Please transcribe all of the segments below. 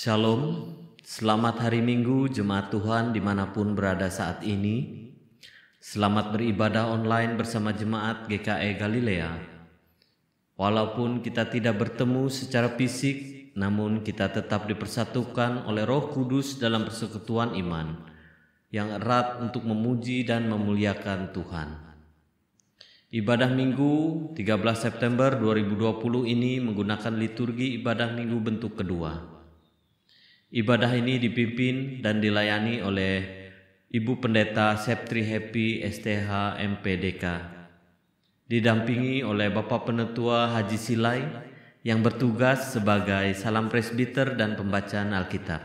Shalom, selamat hari Minggu Jemaat Tuhan dimanapun berada saat ini. Selamat beribadah online bersama Jemaat GKE Galilea. Walaupun kita tidak bertemu secara fisik, namun kita tetap dipersatukan oleh Roh Kudus dalam persekutuan iman yang erat untuk memuji dan memuliakan Tuhan. Ibadah Minggu 13 September 2020 ini menggunakan liturgi ibadah Minggu bentuk kedua. Ibadah ini dipimpin dan dilayani oleh Ibu Pendeta Septri Happy STH MPDK, didampingi oleh Bapak Penetua Haji Silai yang bertugas sebagai salam presbiter dan pembacaan Alkitab.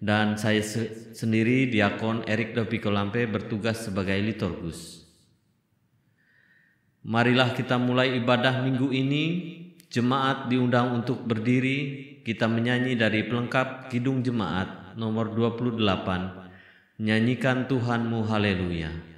Dan saya sendiri, Diakon Erik Doviko Lampe, bertugas sebagai liturgus. Marilah kita mulai ibadah minggu ini. Jemaat diundang untuk berdiri. Kita menyanyi dari pelengkap Kidung Jemaat nomor 28, Nyanyikan Tuhanmu Haleluya.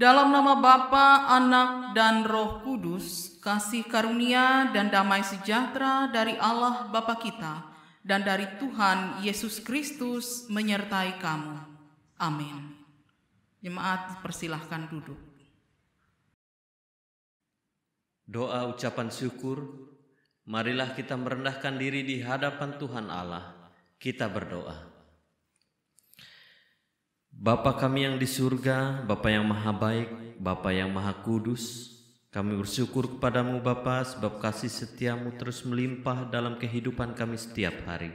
Dalam nama Bapa, Anak, dan Roh Kudus, kasih karunia dan damai sejahtera dari Allah Bapa kita dan dari Tuhan Yesus Kristus menyertai kamu. Amin. Jemaat persilahkan duduk. Doa ucapan syukur. Marilah kita merendahkan diri di hadapan Tuhan Allah. Kita berdoa. Bapa kami yang di surga, Bapa yang maha baik, Bapa yang maha kudus, kami bersyukur kepadamu Bapa sebab kasih setiamu terus melimpah dalam kehidupan kami setiap hari.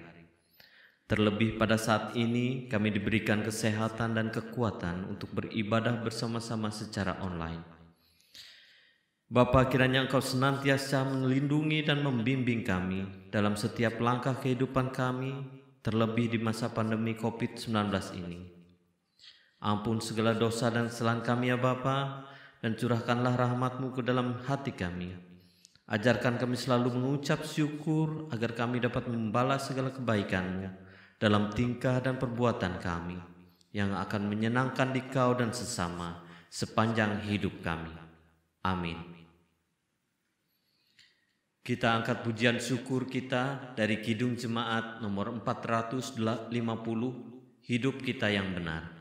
Terlebih pada saat ini kami diberikan kesehatan dan kekuatan untuk beribadah bersama-sama secara online. Bapa, kiranya Engkau senantiasa melindungi dan membimbing kami dalam setiap langkah kehidupan kami, terlebih di masa pandemi COVID-19 ini. Ampun segala dosa dan kesalahan kami ya Bapa, dan curahkanlah rahmat-Mu ke dalam hati kami. Ajarkan kami selalu mengucap syukur agar kami dapat membalas segala kebaikan-Mu dalam tingkah dan perbuatan kami yang akan menyenangkan Dikau dan sesama sepanjang hidup kami. Amin. Kita angkat pujian syukur kita dari Kidung Jemaat nomor 450, Hidup Kita Yang Benar.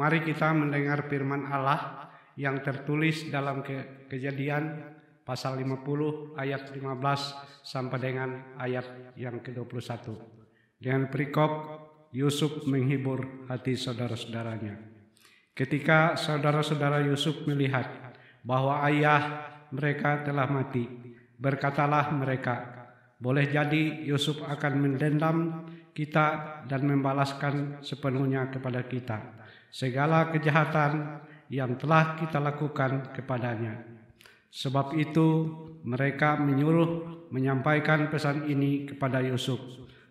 Mari kita mendengar firman Allah yang tertulis dalam Kejadian pasal 50 ayat 15 sampai dengan ayat yang ke-21. Dengan perikop Yusuf menghibur hati saudara-saudaranya. Ketika saudara-saudara Yusuf melihat bahwa ayah mereka telah mati, berkatalah mereka, boleh jadi Yusuf akan mendendam kita dan membalaskan sepenuhnya kepada kita segala kejahatan yang telah kita lakukan kepadanya. Sebab itu mereka menyuruh menyampaikan pesan ini kepada Yusuf.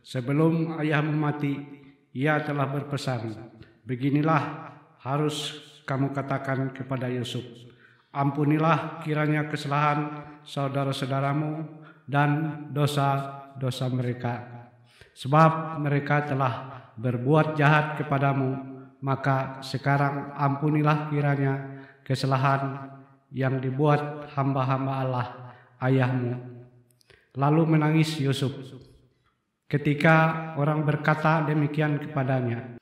Sebelum ayahmu mati, ia telah berpesan, beginilah harus kamu katakan kepada Yusuf, ampunilah kiranya kesalahan saudara-saudaramu dan dosa-dosa mereka. Sebab mereka telah berbuat jahat kepadamu, maka sekarang ampunilah kiranya kesalahan yang dibuat hamba-hamba Allah ayahmu. Lalu menangis Yusuf ketika orang berkata demikian kepadanya.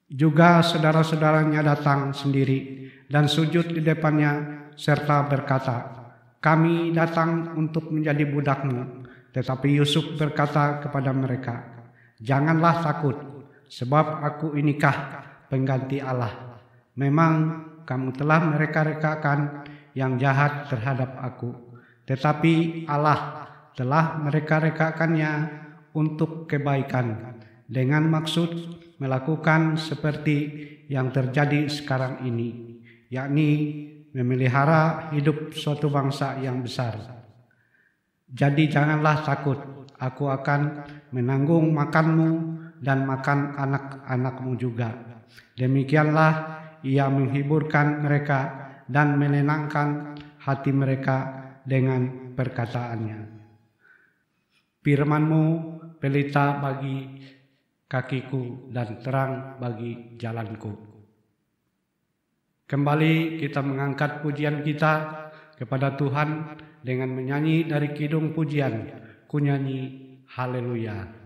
Juga saudara-saudaranya datang sendiri dan sujud di depannya serta berkata, kami datang untuk menjadi budakmu. Tetapi Yusuf berkata kepada mereka, janganlah takut, sebab aku inikah pengganti Allah. Memang kamu telah mereka-rekakan yang jahat terhadap aku, tetapi Allah telah mereka-rekakannya untuk kebaikan, dengan maksud melakukan seperti yang terjadi sekarang ini, yakni memelihara hidup suatu bangsa yang besar. Jadi janganlah takut, aku akan menanggung makanmu dan makan anak-anakmu juga. Demikianlah ia menghiburkan mereka dan menenangkan hati mereka dengan perkataannya. Firman-Mu pelita bagi kakiku dan terang bagi jalanku. Kembali kita mengangkat pujian kita kepada Tuhan dengan menyanyi dari kidung pujian, kunyanyi haleluya.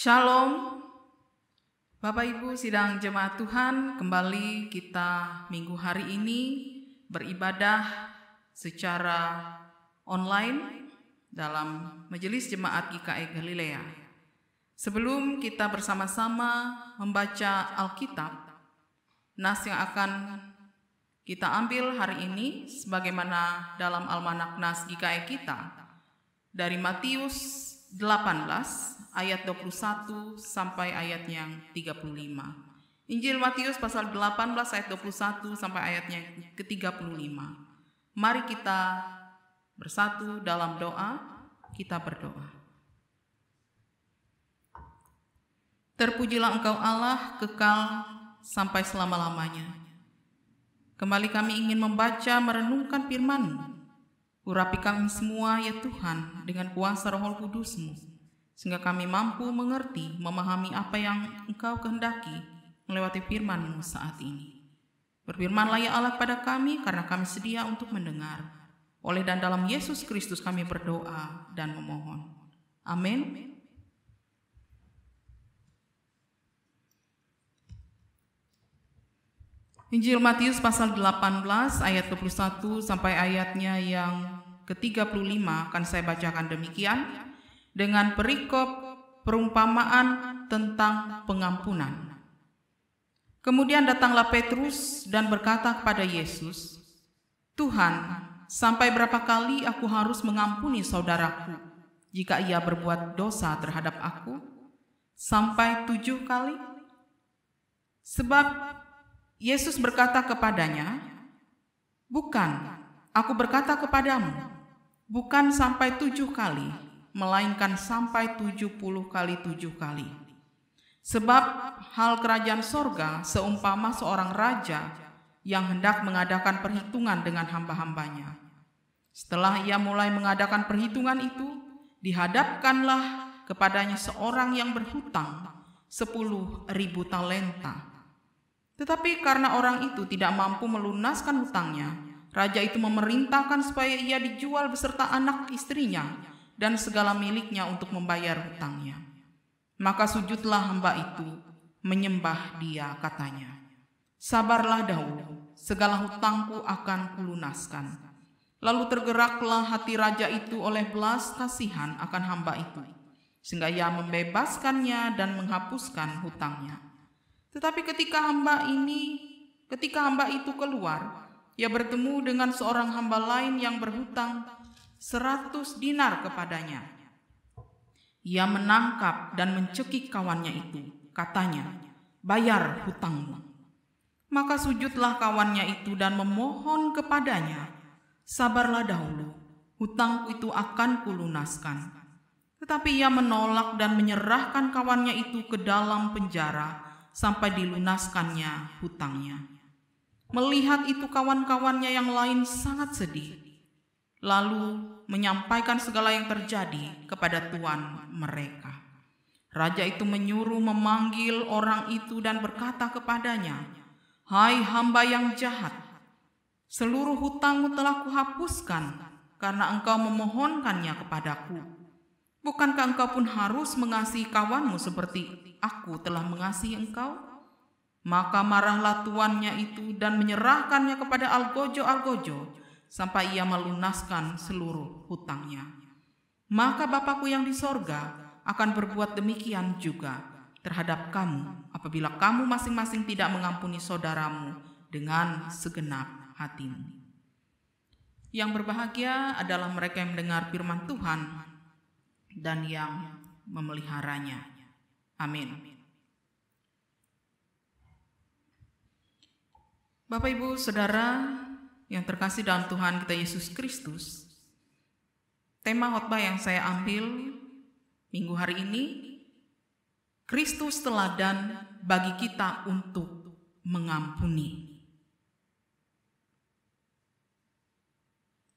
Shalom, Bapak Ibu sidang jemaat Tuhan, kembali kita minggu hari ini beribadah secara online dalam Majelis Jemaat GKI Galilea. Sebelum kita bersama-sama membaca Alkitab, nas yang akan kita ambil hari ini sebagaimana dalam Almanak Nas GKI kita dari Matius 18 ayat 21 sampai ayat yang 35. Injil Matius pasal 18 ayat 21 sampai ayatnya ke-35. Mari kita bersatu dalam doa, kita berdoa. Terpujilah Engkau Allah kekal sampai selama-lamanya. Kembali kami ingin membaca merenungkan firman-Mu. Urapi kami semua ya Tuhan dengan kuasa Roh Kudus-Mu, sehingga kami mampu mengerti, memahami apa yang Engkau kehendaki melewati firman-Mu saat ini. Berfirmanlah ya Allah pada kami, karena kami sedia untuk mendengar. Oleh dan dalam Yesus Kristus kami berdoa dan memohon. Amin. Injil Matius pasal 18 ayat 21 sampai ayatnya yang ke-35 akan saya bacakan demikian dengan perikop perumpamaan tentang pengampunan. Kemudian datanglah Petrus dan berkata kepada Yesus, "Tuhan, sampai berapa kali aku harus mengampuni saudaraku jika ia berbuat dosa terhadap aku? Sampai 7 kali?" Sebab Yesus berkata kepadanya, "Bukan, aku berkata kepadamu, bukan sampai 7 kali, melainkan sampai 70 kali 7 kali. Sebab hal kerajaan sorga seumpama seorang raja yang hendak mengadakan perhitungan dengan hamba-hambanya. Setelah ia mulai mengadakan perhitungan itu, dihadapkanlah kepadanya seorang yang berhutang 10.000 talenta. Tetapi karena orang itu tidak mampu melunaskan hutangnya, raja itu memerintahkan supaya ia dijual beserta anak istrinya dan segala miliknya untuk membayar hutangnya. Maka sujudlah hamba itu, menyembah dia, katanya, "Sabarlah dahulu, segala hutangku akan kulunaskan." Lalu tergeraklah hati raja itu oleh belas kasihan akan hamba itu, sehingga ia membebaskannya dan menghapuskan hutangnya. Tetapi ketika hamba itu keluar, ia bertemu dengan seorang hamba lain yang berhutang 100 dinar kepadanya. Ia menangkap dan mencekik kawannya itu, katanya, "Bayar hutangmu." Maka sujudlah kawannya itu dan memohon kepadanya, "Sabarlah dahulu, hutangku itu akan kulunaskan." Tetapi ia menolak dan menyerahkan kawannya itu ke dalam penjara sampai dilunaskannya hutangnya. Melihat itu kawan-kawannya yang lain sangat sedih, lalu menyampaikan segala yang terjadi kepada tuan mereka. Raja itu menyuruh memanggil orang itu dan berkata kepadanya, "Hai hamba yang jahat, seluruh hutangmu telah kuhapuskan karena engkau memohonkannya kepadaku. Bukankah engkau pun harus mengasihi kawanmu seperti aku telah mengasihi engkau?" Maka marahlah tuannya itu dan menyerahkannya kepada algojo-algojo sampai ia melunaskan seluruh hutangnya. Maka Bapakku yang di sorga akan berbuat demikian juga terhadap kamu apabila kamu masing-masing tidak mengampuni saudaramu dengan segenap hatimu. Yang berbahagia adalah mereka yang mendengar firman Tuhan dan yang memeliharanya. Amin. Bapak, Ibu, Saudara yang terkasih dalam Tuhan kita Yesus Kristus, tema khotbah yang saya ambil minggu hari ini, Kristus teladan bagi kita untuk mengampuni.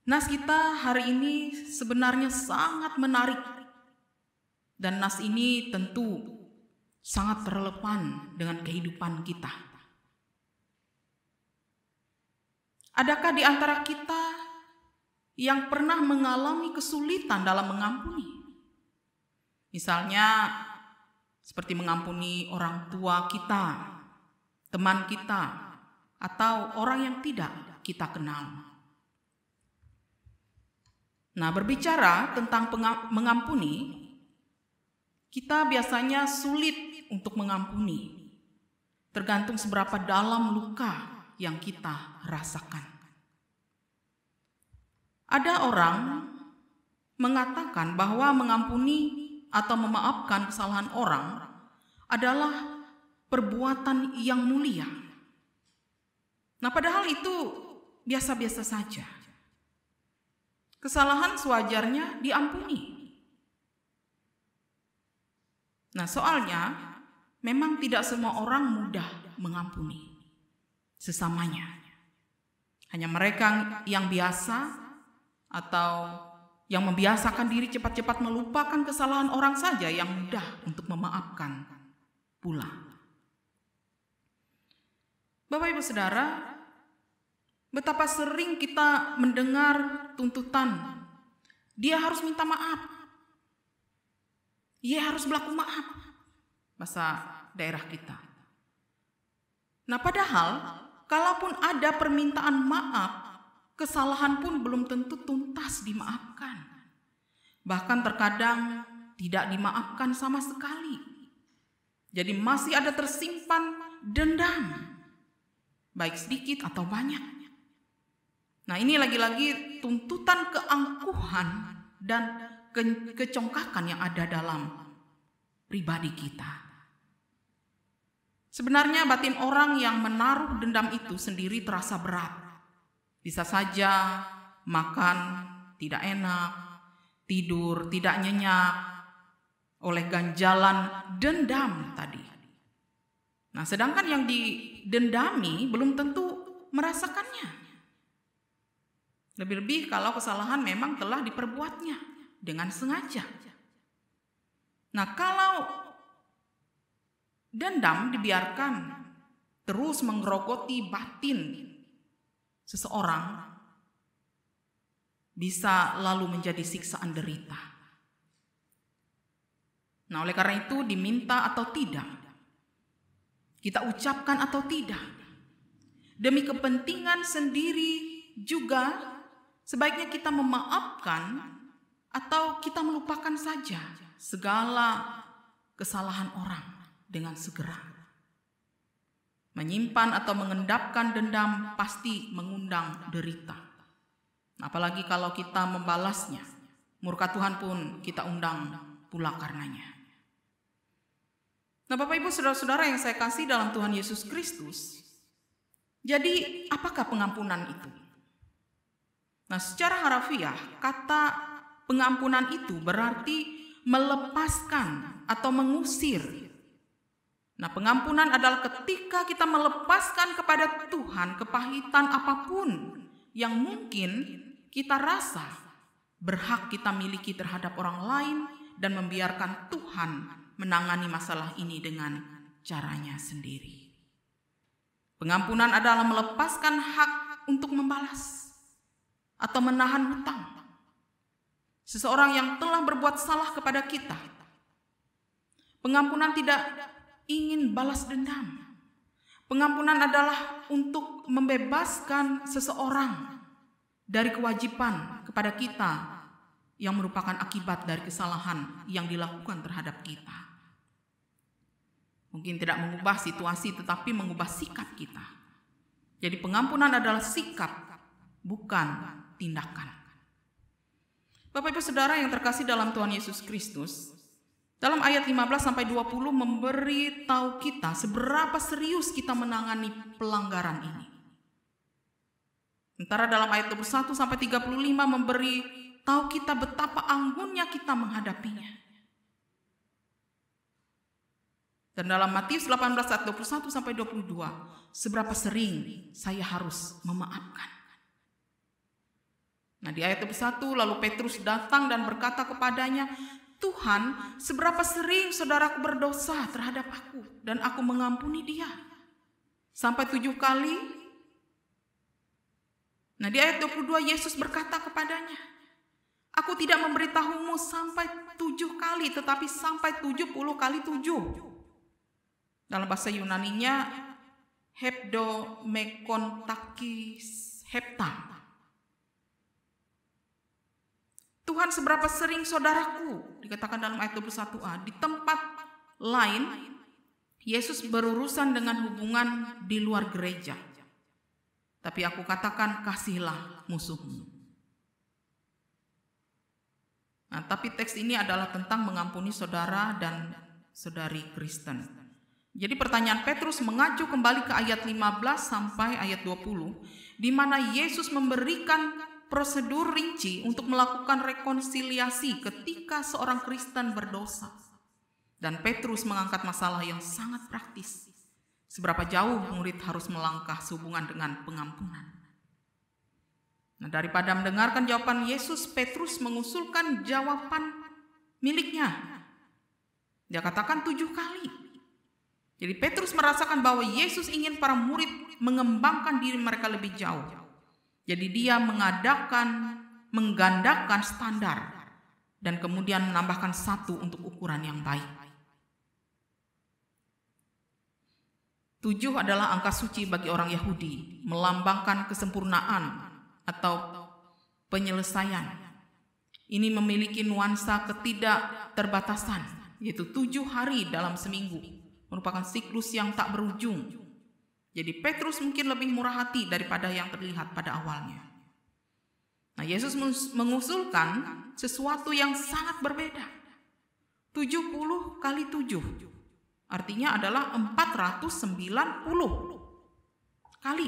Nas kita hari ini sebenarnya sangat menarik, dan nas ini tentu sangat relevan dengan kehidupan kita. Adakah di antara kita yang pernah mengalami kesulitan dalam mengampuni? Misalnya seperti mengampuni orang tua kita, teman kita, atau orang yang tidak kita kenal. Nah, berbicara tentang mengampuni, kita biasanya sulit untuk mengampuni, tergantung seberapa dalam luka yang kita rasakan. Ada orang mengatakan bahwa mengampuni atau memaafkan kesalahan orang adalah perbuatan yang mulia. Nah, padahal itu biasa-biasa saja. Kesalahan sewajarnya diampuni. Nah, soalnya memang tidak semua orang mudah mengampuni sesamanya. Hanya mereka yang biasa atau yang membiasakan diri cepat-cepat melupakan kesalahan orang saja yang mudah untuk memaafkan pula. Bapak, Ibu, Saudara, betapa sering kita mendengar tuntutan, dia harus minta maaf, dia harus berlaku maaf, bahasa daerah kita. Nah, padahal kalaupun ada permintaan maaf, kesalahan pun belum tentu tuntas dimaafkan. Bahkan terkadang tidak dimaafkan sama sekali. Jadi masih ada tersimpan dendam, baik sedikit atau banyak. Nah, ini lagi-lagi tuntutan keangkuhan dan kecongkakan yang ada dalam pribadi kita. Sebenarnya batin orang yang menaruh dendam itu sendiri terasa berat. Bisa saja makan tidak enak, tidur tidak nyenyak oleh ganjalan dendam tadi. Nah, sedangkan yang didendami belum tentu merasakannya. Lebih-lebih kalau kesalahan memang telah diperbuatnya dengan sengaja. Nah, kalau dendam dibiarkan terus menggerogoti batin seseorang, bisa lalu menjadi siksaan derita. Nah, oleh karena itu diminta atau tidak, kita ucapkan atau tidak, demi kepentingan sendiri juga sebaiknya kita memaafkan atau kita melupakan saja segala kesalahan orang dengan segera. Menyimpan atau mengendapkan dendam pasti mengundang derita. Apalagi kalau kita membalasnya, murka Tuhan pun kita undang pula karenanya. Nah, Bapak Ibu Saudara-saudara yang saya kasih dalam Tuhan Yesus Kristus, jadi apakah pengampunan itu? Nah, secara harafiah kata pengampunan itu berarti melepaskan atau mengusir. Nah, pengampunan adalah ketika kita melepaskan kepada Tuhan kepahitan apapun yang mungkin kita rasa berhak kita miliki terhadap orang lain dan membiarkan Tuhan menangani masalah ini dengan caranya sendiri. Pengampunan adalah melepaskan hak untuk membalas atau menahan hutang. Seseorang yang telah berbuat salah kepada kita. Pengampunan tidak ingin balas dendam. Pengampunan adalah untuk membebaskan seseorang dari kewajiban kepada kita yang merupakan akibat dari kesalahan yang dilakukan terhadap kita. Mungkin tidak mengubah situasi tetapi mengubah sikap kita. Jadi pengampunan adalah sikap, bukan tindakan. Bapak Ibu Saudara yang terkasih dalam Tuhan Yesus Kristus, dalam ayat 15-20 memberi tahu kita seberapa serius kita menangani pelanggaran ini. Sementara dalam ayat 21-35 memberi tahu kita betapa anggunnya kita menghadapinya. Dan dalam Matius 18 ayat 21-22, seberapa sering saya harus memaafkan. Nah, di ayat 21 lalu Petrus datang dan berkata kepadanya, Tuhan, seberapa sering saudaraku berdosa terhadap aku dan aku mengampuni dia? Sampai 7 kali? Nah, di ayat 22 Yesus berkata kepadanya, aku tidak memberitahumu sampai 7 kali, tetapi sampai 70 kali 7. Dalam bahasa Yunaninya, hebdo mekontakis hepta. Tuhan, seberapa sering saudaraku, dikatakan dalam ayat 21a. Di tempat lain, Yesus berurusan dengan hubungan di luar gereja. Tapi aku katakan, kasihilah musuhmu. Nah, tapi teks ini adalah tentang mengampuni saudara dan saudari Kristen. Jadi pertanyaan Petrus mengacu kembali ke ayat 15 sampai ayat 20, di mana Yesus memberikan prosedur rinci untuk melakukan rekonsiliasi ketika seorang Kristen berdosa. Dan Petrus mengangkat masalah yang sangat praktis. Seberapa jauh murid harus melangkah sehubungan dengan pengampunan. Nah, daripada mendengarkan jawaban Yesus, Petrus mengusulkan jawaban miliknya. Dia katakan 7 kali. Jadi Petrus merasakan bahwa Yesus ingin para murid mengembangkan diri mereka lebih jauh. Jadi dia menggandakan standar dan kemudian menambahkan 1 untuk ukuran yang baik. 7 adalah angka suci bagi orang Yahudi, melambangkan kesempurnaan atau penyelesaian. Ini memiliki nuansa ketidakterbatasan, yaitu 7 hari dalam seminggu. Merupakan siklus yang tak berujung. Jadi Petrus mungkin lebih murah hati daripada yang terlihat pada awalnya. Nah, Yesus mengusulkan sesuatu yang sangat berbeda. 70 kali 7. Artinya adalah 490 kali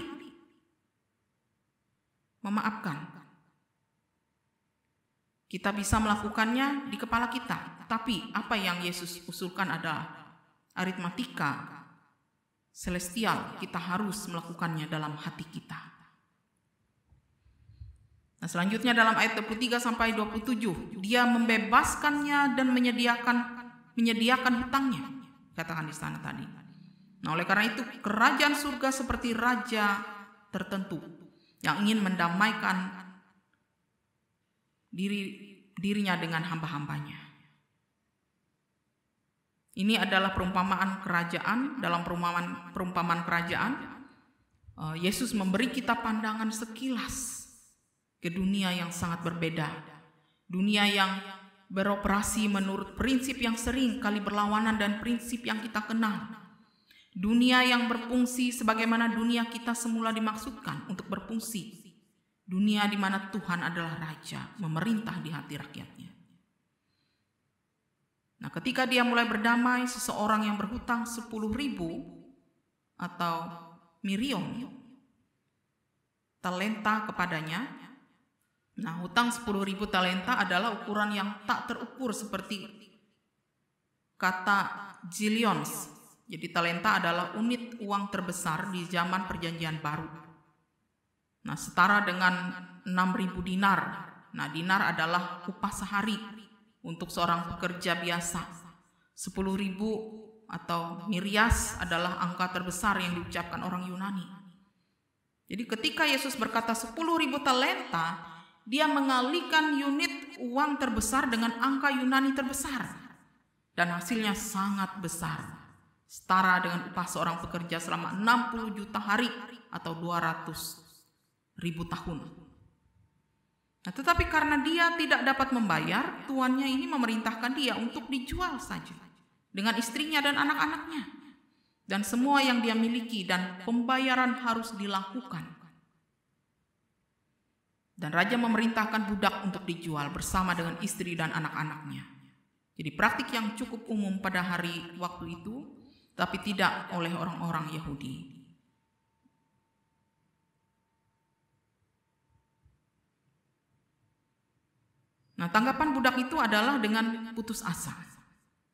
memaafkan. Kita bisa melakukannya di kepala kita. Tapi apa yang Yesus usulkan adalah aritmatika celestial, kita harus melakukannya dalam hati kita. Nah, selanjutnya dalam ayat 23 sampai 27, dia membebaskannya dan menyediakan hutangnya, katakan di sana tadi. Nah, oleh karena itu kerajaan surga seperti raja tertentu yang ingin mendamaikan dirinya dengan hamba-hambanya. Ini adalah perumpamaan kerajaan. Dalam perumpamaan kerajaan, Yesus memberi kita pandangan sekilas ke dunia yang sangat berbeda. Dunia yang beroperasi menurut prinsip yang sering kali berlawanan dan prinsip yang kita kenal. Dunia yang berfungsi sebagaimana dunia kita semula dimaksudkan untuk berfungsi. Dunia di mana Tuhan adalah Raja, memerintah di hati rakyatnya. Nah, ketika dia mulai berdamai, seseorang yang berhutang 10.000 atau mirion talenta kepadanya. Nah, hutang 10.000 talenta adalah ukuran yang tak terukur seperti kata zillions. Jadi talenta adalah unit uang terbesar di zaman Perjanjian Baru. Nah, setara dengan 6.000 dinar. Nah, dinar adalah upah sehari untuk seorang pekerja biasa. 10.000 atau mirias adalah angka terbesar yang diucapkan orang Yunani. Jadi ketika Yesus berkata 10.000 talenta, dia mengalihkan unit uang terbesar dengan angka Yunani terbesar. Dan hasilnya sangat besar. Setara dengan upah seorang pekerja selama 60 juta hari atau 200.000 tahun. Nah, tetapi karena dia tidak dapat membayar, tuannya ini memerintahkan dia untuk dijual saja dengan istrinya dan anak-anaknya dan semua yang dia miliki, dan pembayaran harus dilakukan. Dan raja memerintahkan budak untuk dijual bersama dengan istri dan anak-anaknya. Jadi praktik yang cukup umum pada hari waktu itu, tapi tidak oleh orang-orang Yahudi. Nah, tanggapan budak itu adalah dengan putus asa.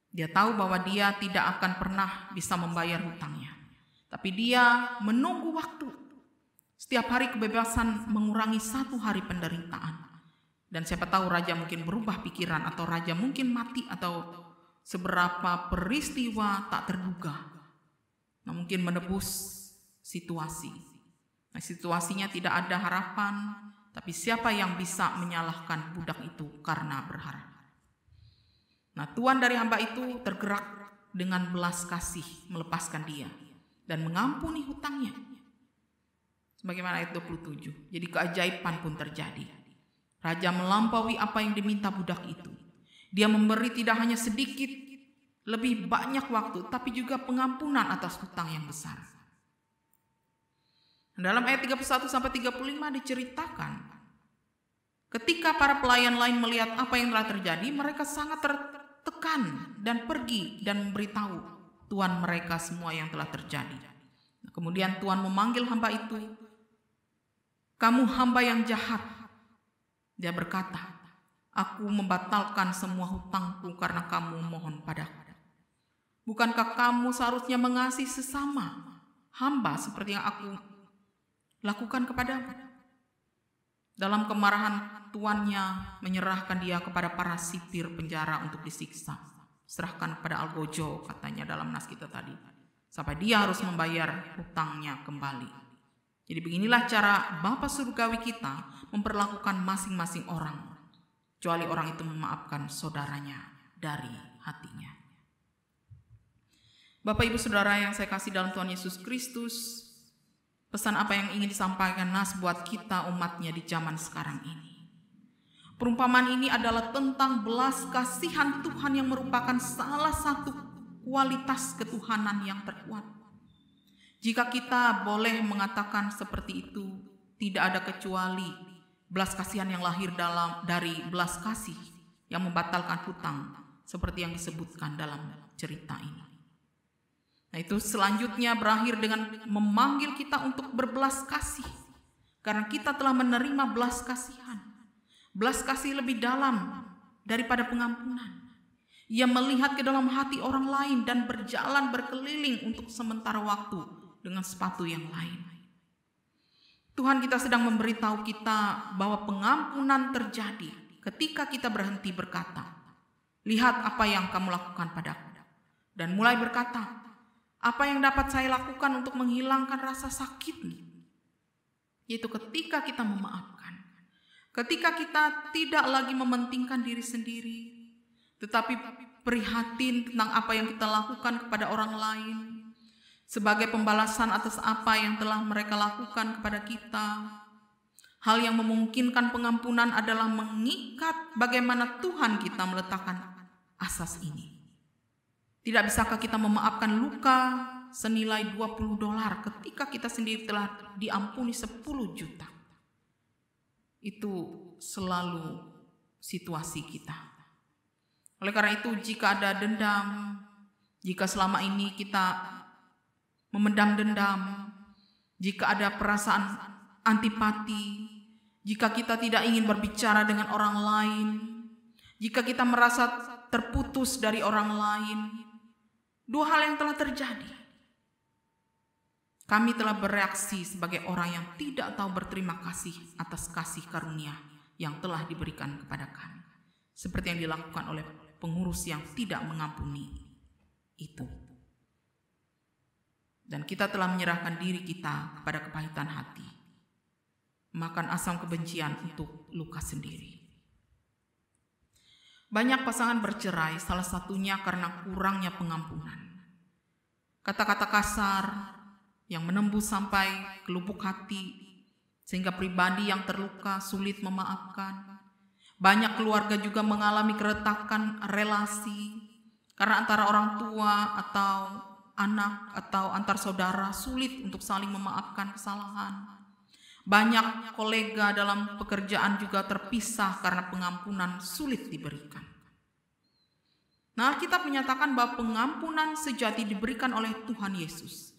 Dia tahu bahwa dia tidak akan pernah bisa membayar hutangnya. Tapi dia menunggu waktu. Setiap hari kebebasan mengurangi 1 hari penderitaan. Dan siapa tahu raja mungkin berubah pikiran, atau raja mungkin mati, atau seberapa peristiwa tak terduga. Nah, mungkin menebus situasi. Nah, situasinya tidak ada harapan. Tapi siapa yang bisa menyalahkan budak itu karena berharap? Nah, tuan dari hamba itu tergerak dengan belas kasih melepaskan dia dan mengampuni hutangnya. Sebagaimana ayat 27. Jadi keajaiban pun terjadi. Raja melampaui apa yang diminta budak itu. Dia memberi tidak hanya sedikit, lebih banyak waktu, tapi juga pengampunan atas hutang yang besar. Dalam ayat 31-35 diceritakan, ketika para pelayan lain melihat apa yang telah terjadi, mereka sangat tertekan dan pergi dan memberitahu tuan mereka semua yang telah terjadi. Kemudian tuan memanggil hamba itu, "Kamu hamba yang jahat." Dia berkata, "Aku membatalkan semua hutangku karena kamu mohon padaku. Bukankah kamu seharusnya mengasihi sesama hamba seperti yang aku lakukan kepadamu?" Dalam kemarahan, tuannya menyerahkan dia kepada para sipir penjara untuk disiksa. Serahkan kepada algojo, katanya dalam nas kita tadi, sampai dia harus membayar hutangnya kembali. Jadi beginilah cara Bapa Surgawi kita memperlakukan masing-masing orang, kecuali orang itu memaafkan saudaranya dari hatinya. Bapak Ibu Saudara yang saya kasih dalam Tuhan Yesus Kristus, pesan apa yang ingin disampaikan nas buat kita umatnya di zaman sekarang ini? Perumpamaan ini adalah tentang belas kasihan Tuhan yang merupakan salah satu kualitas ketuhanan yang terkuat. Jika kita boleh mengatakan seperti itu, tidak ada kecuali belas kasihan yang lahir dari belas kasih yang membatalkan hutang, seperti yang disebutkan dalam cerita ini. Nah, itu selanjutnya berakhir dengan memanggil kita untuk berbelas kasih. Karena kita telah menerima belas kasihan. Belas kasih lebih dalam daripada pengampunan. Ia melihat ke dalam hati orang lain dan berjalan berkeliling untuk sementara waktu dengan sepatu yang lain. Tuhan kita sedang memberitahu kita bahwa pengampunan terjadi ketika kita berhenti berkata, "Lihat apa yang kamu lakukan padaku." Dan mulai berkata, "Apa yang dapat saya lakukan untuk menghilangkan rasa sakit?" Yaitu ketika kita memaafkan. Ketika kita tidak lagi mementingkan diri sendiri, tetapi prihatin tentang apa yang kita lakukan kepada orang lain, sebagai pembalasan atas apa yang telah mereka lakukan kepada kita. Hal yang memungkinkan pengampunan adalah mengikat bagaimana Tuhan kita meletakkan asas ini. Tidak bisakah kita memaafkan luka senilai $20 ketika kita sendiri telah diampuni 10 juta? Itu selalu situasi kita. Oleh karena itu, jika ada dendam, jika selama ini kita memendam dendam, jika ada perasaan antipati, jika kita tidak ingin berbicara dengan orang lain, jika kita merasa terputus dari orang lain, 2 hal yang telah terjadi. Kami telah bereaksi sebagai orang yang tidak tahu berterima kasih atas kasih karunia yang telah diberikan kepada kami, seperti yang dilakukan oleh pengurus yang tidak mengampuni itu. Dan kita telah menyerahkan diri kita kepada kepahitan hati, makan asam kebencian untuk luka sendiri. Banyak pasangan bercerai, salah satunya karena kurangnya pengampunan. Kata-kata kasar yang menembus sampai ke lubuk hati, sehingga pribadi yang terluka sulit memaafkan. Banyak keluarga juga mengalami keretakan relasi karena antara orang tua atau anak atau antar saudara sulit untuk saling memaafkan kesalahan. Banyak kolega dalam pekerjaan juga terpisah karena pengampunan sulit diberikan. Nah, Alkitab menyatakan bahwa pengampunan sejati diberikan oleh Tuhan Yesus.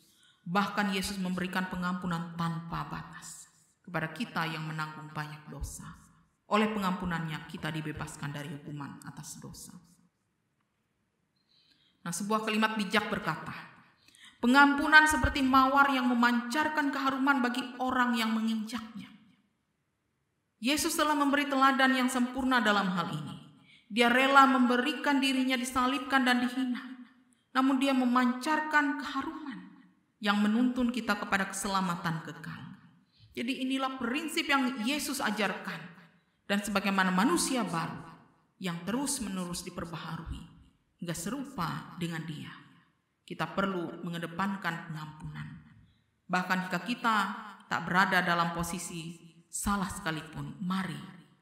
Bahkan Yesus memberikan pengampunan tanpa batas kepada kita yang menanggung banyak dosa. Oleh pengampunannya kita dibebaskan dari hukuman atas dosa. Nah, sebuah kalimat bijak berkata, pengampunan seperti mawar yang memancarkan keharuman bagi orang yang menginjaknya. Yesus telah memberi teladan yang sempurna dalam hal ini. Dia rela memberikan dirinya disalibkan dan dihina. Namun dia memancarkan keharuman yang menuntun kita kepada keselamatan kekal. Jadi inilah prinsip yang Yesus ajarkan. Dan sebagaimana manusia baru yang terus-menerus diperbaharui hingga serupa dengan dia, kita perlu mengedepankan pengampunan. Bahkan jika kita tak berada dalam posisi salah sekalipun, mari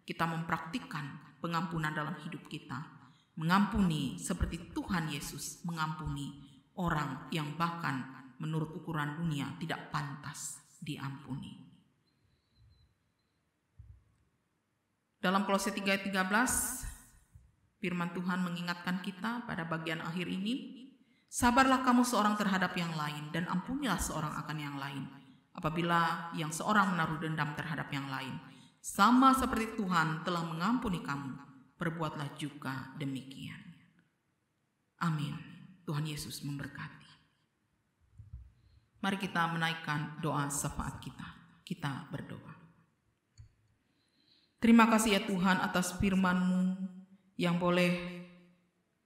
kita mempraktikkan pengampunan dalam hidup kita. Mengampuni seperti Tuhan Yesus mengampuni orang yang bahkan menurut ukuran dunia tidak pantas diampuni. Dalam Kolose 3:13, firman Tuhan mengingatkan kita pada bagian akhir ini, sabarlah kamu seorang terhadap yang lain dan ampunilah seorang akan yang lain. Apabila yang seorang menaruh dendam terhadap yang lain, sama seperti Tuhan telah mengampuni kamu, perbuatlah juga demikian. Amin. Tuhan Yesus memberkati. Mari kita menaikkan doa syafaat kita. Kita berdoa. Terima kasih ya Tuhan atas firman-Mu yang boleh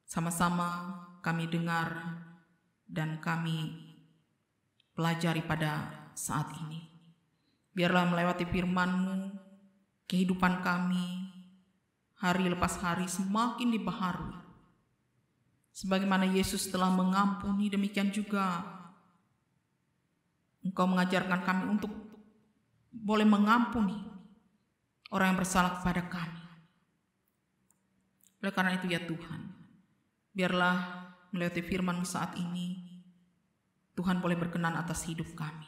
sama-sama kami dengar dan kami pelajari pada saat ini. Biarlah melewati firman-Mu, kehidupan kami hari lepas hari semakin dibaharui. Sebagaimana Yesus telah mengampuni, demikian juga Engkau mengajarkan kami untuk boleh mengampuni orang yang bersalah kepada kami. Oleh karena itu ya Tuhan, biarlah melewati firman-Mu saat ini, Tuhan boleh berkenan atas hidup kami,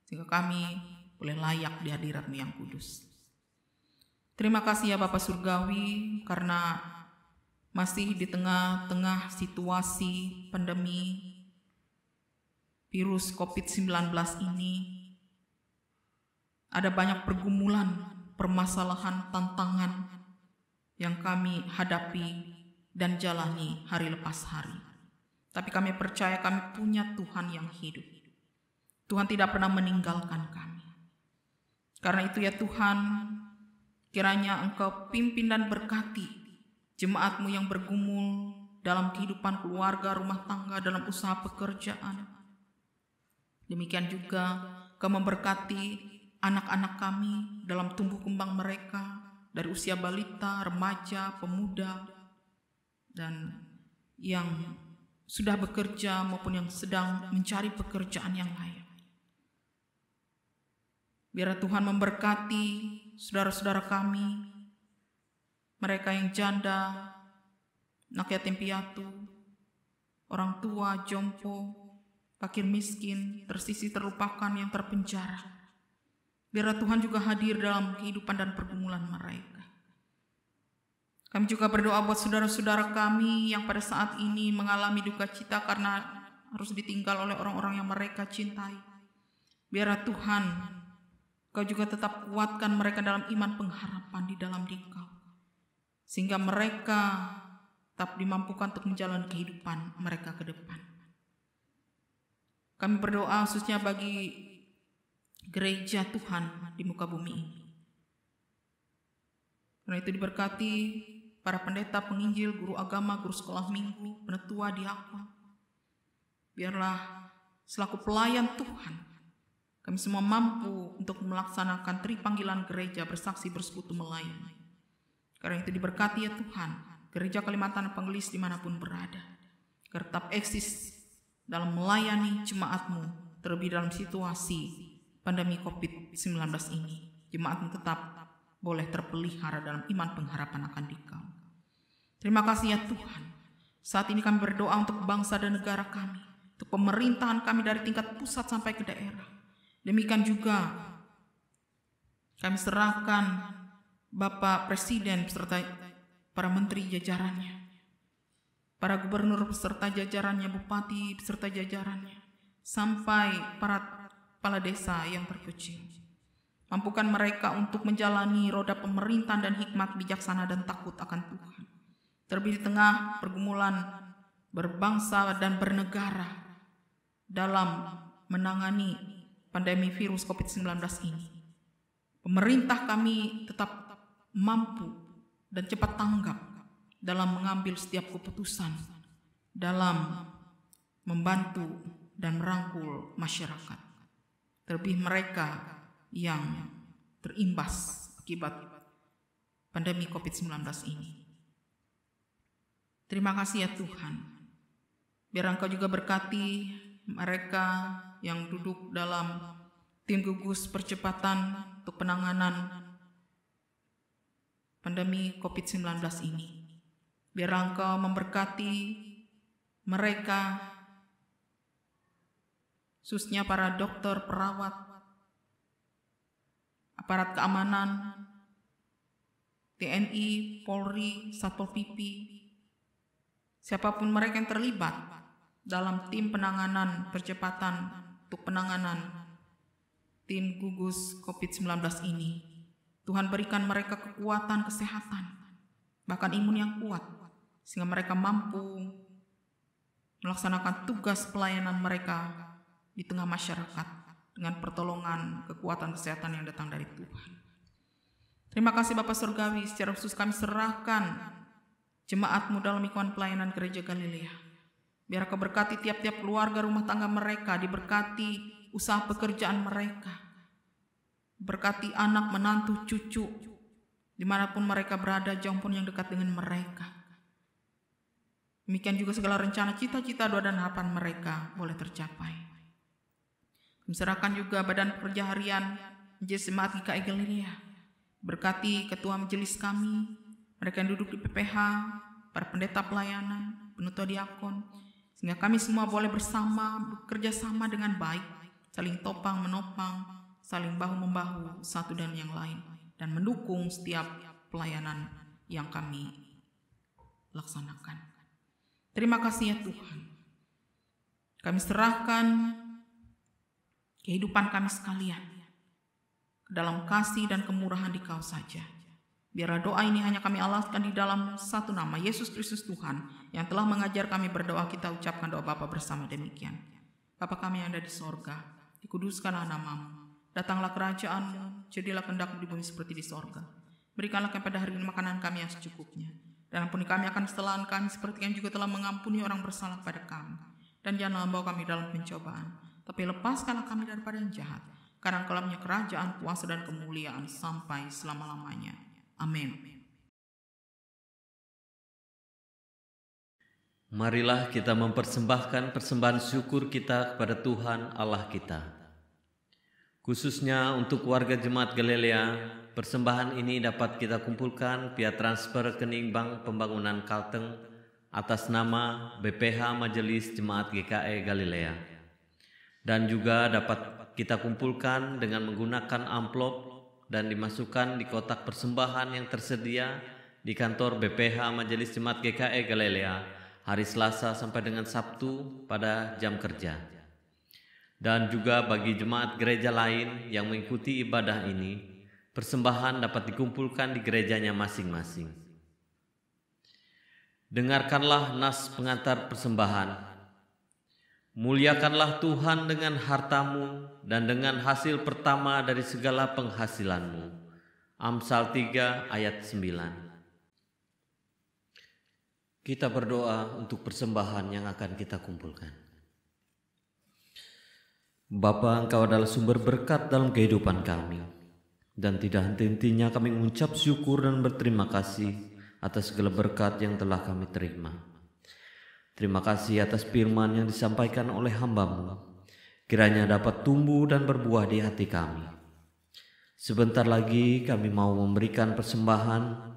sehingga kami boleh layak di hadirat-Mu yang kudus. Terima kasih ya Bapa Surgawi, karena masih di tengah-tengah situasi pandemi virus COVID-19 ini, ada banyak pergumulan, permasalahan, tantangan yang kami hadapi dan jalani hari lepas hari. Tapi kami percaya kami punya Tuhan yang hidup. Tuhan tidak pernah meninggalkan kami. Karena itu ya Tuhan, kiranya Engkau pimpin dan berkati jemaat-Mu yang bergumul dalam kehidupan keluarga, rumah tangga, dalam usaha pekerjaan. Demikian juga Engkau memberkati anak-anak kami dalam tumbuh kembang mereka dari usia balita, remaja, pemuda, dan yang sudah bekerja maupun yang sedang mencari pekerjaan yang layak. Biar Tuhan memberkati saudara-saudara kami, mereka yang janda, anak yatim piatu, orang tua, jompo, fakir miskin, tersisih, terlupakan, yang terpenjara. Biar Tuhan juga hadir dalam kehidupan dan pergumulan mereka. Kami juga berdoa buat saudara-saudara kami yang pada saat ini mengalami duka cita karena harus ditinggal oleh orang-orang yang mereka cintai. Biar Tuhan, Kau juga tetap kuatkan mereka dalam iman pengharapan di dalam Dikau, sehingga mereka tetap dimampukan untuk menjalani kehidupan mereka ke depan. Kami berdoa khususnya bagi gereja Tuhan di muka bumi ini. Karena itu diberkati para pendeta, penginjil, guru agama, guru sekolah minggu, penetua, diakon. Biarlah selaku pelayan Tuhan, kami semua mampu untuk melaksanakan tripanggilan gereja, bersaksi, bersekutu, melayani. Karena itu diberkati ya Tuhan, gereja Kalimantan Evangelis dimanapun berada, agar tetap eksis dalam melayani jemaat-Mu, terlebih dalam situasi pandemi COVID-19 ini. Jemaat-Mu tetap boleh terpelihara dalam iman pengharapan akan Dikau. Terima kasih ya Tuhan. Saat ini kami berdoa untuk bangsa dan negara kami, untuk pemerintahan kami dari tingkat pusat sampai ke daerah. Demikian juga kami serahkan Bapak Presiden beserta para menteri jajarannya, para gubernur beserta jajarannya, bupati beserta jajarannya, sampai para kepala desa yang terkecil. Mampukan mereka untuk menjalani roda pemerintahan dan hikmat bijaksana dan takut akan Tuhan. Terlebih di tengah pergumulan berbangsa dan bernegara dalam menangani pandemi virus COVID-19 ini. Pemerintah kami tetap mampu dan cepat tanggap dalam mengambil setiap keputusan, dalam membantu dan merangkul masyarakat. Terlebih mereka yang terimbas akibat pandemi COVID-19 ini. Terima kasih ya Tuhan. Biar Engkau juga berkati mereka yang duduk dalam tim gugus percepatan untuk penanganan pandemi COVID-19 ini. Biar Engkau memberkati mereka, khususnya para dokter, perawat, aparat keamanan, TNI, Polri, Satpol PP, siapapun mereka yang terlibat dalam tim penanganan percepatan untuk penanganan tim gugus COVID-19 ini. Tuhan berikan mereka kekuatan, kesehatan, bahkan imun yang kuat, sehingga mereka mampu melaksanakan tugas pelayanan mereka di tengah masyarakat dengan pertolongan kekuatan kesehatan yang datang dari Tuhan. Terima kasih Bapa Surgawi, secara khusus kami serahkan jemaat-Mu dalam ikuan pelayanan Gereja Galilea. Biar Kau berkati tiap-tiap keluarga rumah tangga mereka, diberkati usaha pekerjaan mereka, berkati anak, menantu, cucu, dimanapun mereka berada, jauh pun yang dekat dengan mereka. Demikian juga segala rencana, cita-cita, doa dan harapan mereka boleh tercapai. Kami serahkan juga badan pekerja harian Majelis Jemaat GKI Galilea. Berkati ketua majelis kami, mereka yang duduk di PPH, para pendeta pelayanan, penutua diakon, sehingga kami semua boleh bersama, bekerja sama dengan baik, saling topang menopang, saling bahu-membahu satu dan yang lain, dan mendukung setiap pelayanan yang kami laksanakan. Terima kasih ya Tuhan. Kami serahkan kehidupan kami sekalian ke dalam kasih dan kemurahan Dikau saja. Biarlah doa ini hanya kami alaskan di dalam satu nama, Yesus Kristus Tuhan, yang telah mengajar kami berdoa. Kita ucapkan doa Bapa bersama demikian. Bapa kami yang ada di sorga, dikuduskanlah nama-Mu. Datanglah kerajaan-Mu, jadilah kehendak-Mu di bumi seperti di sorga. Berikanlah kami pada hari ini makanan kami yang secukupnya. Dan ampuni kami akan kesalahan kami seperti yang juga telah mengampuni orang bersalah pada kami. Dan janganlah membawa kami dalam pencobaan, tapi lepaskanlah kami daripada yang jahat. Karena Engkau punya kerajaan, kuasa dan kemuliaan sampai selama-lamanya. Amin. Marilah kita mempersembahkan persembahan syukur kita kepada Tuhan Allah kita. Khususnya untuk warga Jemaat Galilea, persembahan ini dapat kita kumpulkan via transfer rekening Bank Pembangunan Kalteng atas nama BPH Majelis Jemaat GKI Galilea. Dan juga dapat kita kumpulkan dengan menggunakan amplop dan dimasukkan di kotak persembahan yang tersedia di kantor BPH Majelis Jemaat GKI Galilea hari Selasa sampai dengan Sabtu pada jam kerja. Dan juga bagi jemaat gereja lain yang mengikuti ibadah ini, persembahan dapat dikumpulkan di gerejanya masing-masing. Dengarkanlah nas pengantar persembahan. Muliakanlah Tuhan dengan hartamu dan dengan hasil pertama dari segala penghasilanmu. Amsal 3 ayat 9. Kita berdoa untuk persembahan yang akan kita kumpulkan. Bapa, Engkau adalah sumber berkat dalam kehidupan kami. Dan tidak henti-hentinya kami mengucap syukur dan berterima kasih atas segala berkat yang telah kami terima. Terima kasih atas firman yang disampaikan oleh hamba-Mu. Kiranya dapat tumbuh dan berbuah di hati kami. Sebentar lagi kami mau memberikan persembahan.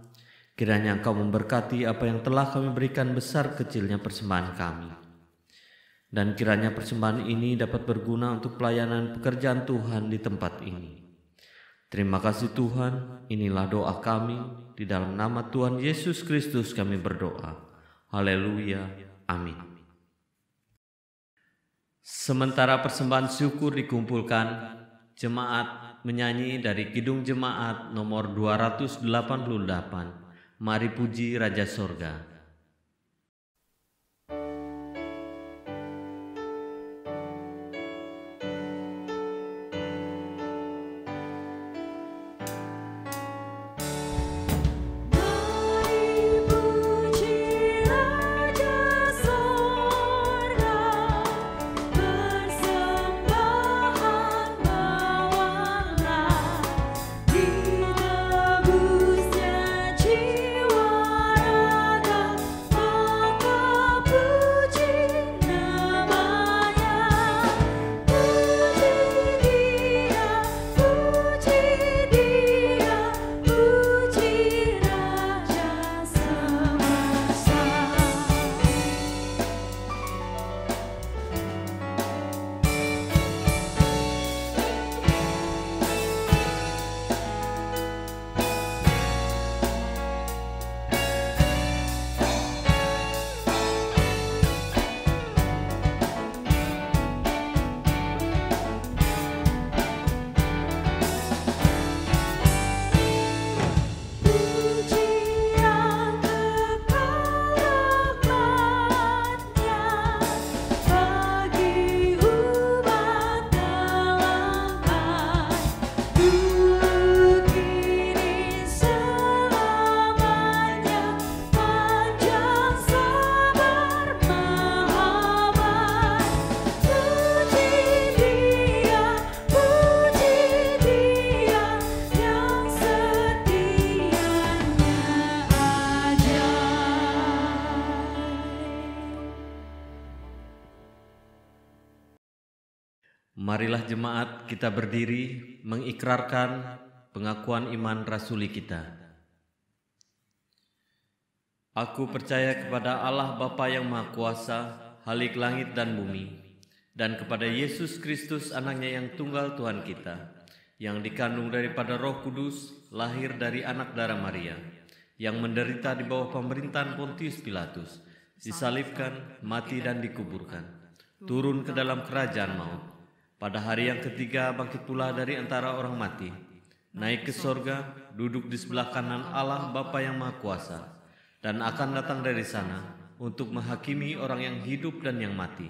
Kiranya Engkau memberkati apa yang telah kami berikan besar kecilnya persembahan kami. Dan kiranya persembahan ini dapat berguna untuk pelayanan pekerjaan Tuhan di tempat ini. Terima kasih Tuhan, inilah doa kami. Di dalam nama Tuhan Yesus Kristus kami berdoa. Haleluya, amin. Sementara persembahan syukur dikumpulkan, jemaat menyanyi dari Kidung Jemaat nomor 288. Mari puji Raja Sorga. Marilah jemaat kita berdiri mengikrarkan pengakuan iman rasuli kita. Aku percaya kepada Allah Bapa yang Maha Kuasa, Khalik langit dan bumi, dan kepada Yesus Kristus anaknya yang tunggal Tuhan kita, yang dikandung daripada Roh Kudus, lahir dari anak darah Maria, yang menderita di bawah pemerintahan Pontius Pilatus, disalibkan, mati dan dikuburkan, turun ke dalam kerajaan maut. Pada hari yang ketiga bangkit pula dari antara orang mati, naik ke sorga, duduk di sebelah kanan Allah Bapa yang Maha Kuasa, dan akan datang dari sana untuk menghakimi orang yang hidup dan yang mati.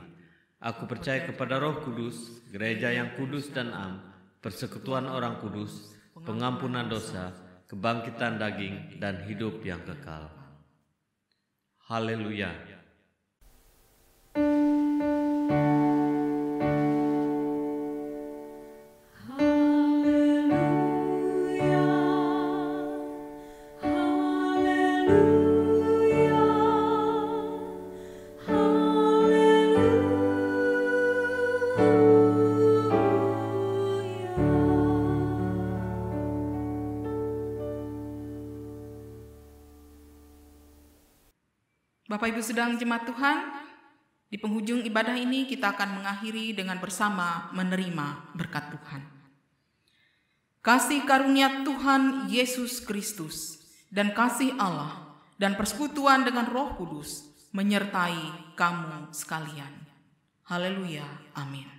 Aku percaya kepada Roh Kudus, gereja yang kudus dan am, persekutuan orang kudus, pengampunan dosa, kebangkitan daging, dan hidup yang kekal. Haleluya. Bapak Ibu sedang jemaat Tuhan, di penghujung ibadah ini kita akan mengakhiri dengan bersama menerima berkat Tuhan. Kasih karunia Tuhan Yesus Kristus dan kasih Allah dan persekutuan dengan Roh Kudus menyertai kamu sekalian. Haleluya. Amin.